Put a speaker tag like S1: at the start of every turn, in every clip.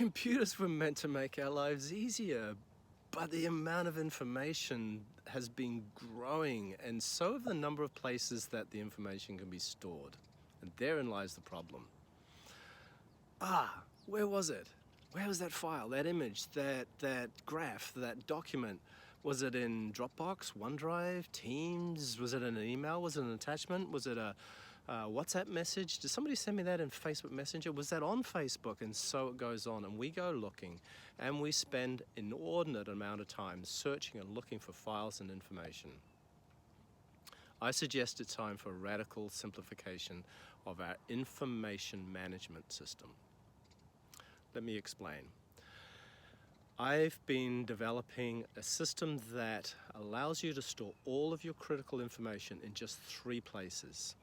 S1: Computers were meant to make our lives easier, but the amount of information has been growing, and so have the number of places that the information can be stored. And therein lies the problem. Where was it? Where was that file, that image, that graph, that document? Was it in Dropbox, OneDrive, Teams? Was it in an email? Was it an attachment? Was it a WhatsApp message? Did somebody send me that in Facebook Messenger? Was that on Facebook? And so it goes on. And we go looking, and we spend an inordinate amount of time searching and looking for files and information. I suggest it's time for a radical simplification of our information management system. Let me explain. I've been developing a system that allows you to store all of your critical information in just 3 places.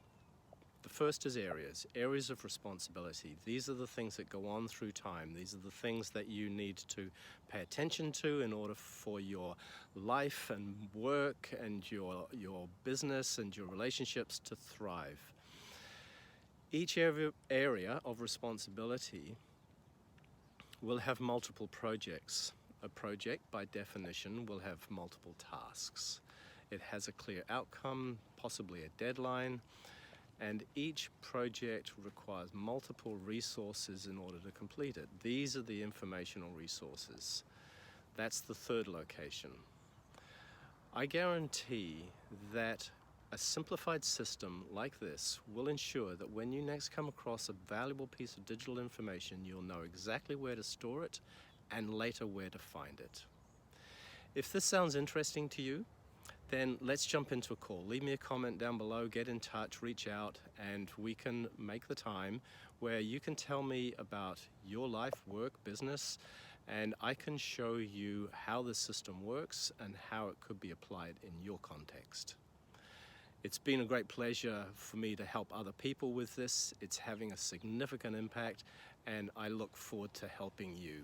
S1: The first is areas of responsibility. These are the things that go on through time. These are the things that you need to pay attention to in order for your life and work and your business and your relationships to thrive. Each area of responsibility will have multiple projects. A project, by definition, will have multiple tasks. It has a clear outcome, possibly a deadline, and each project requires multiple resources in order to complete it. These are the informational resources. That's the third location. I guarantee that a simplified system like this will ensure that when you next come across a valuable piece of digital information, you'll know exactly where to store it and later where to find it. If this sounds interesting to you, then let's jump into a call. Leave me a comment down below, get in touch, reach out, and we can make the time where you can tell me about your life, work, business, and I can show you how the system works and how it could be applied in your context. It's been a great pleasure for me to help other people with this. It's having a significant impact, and I look forward to helping you.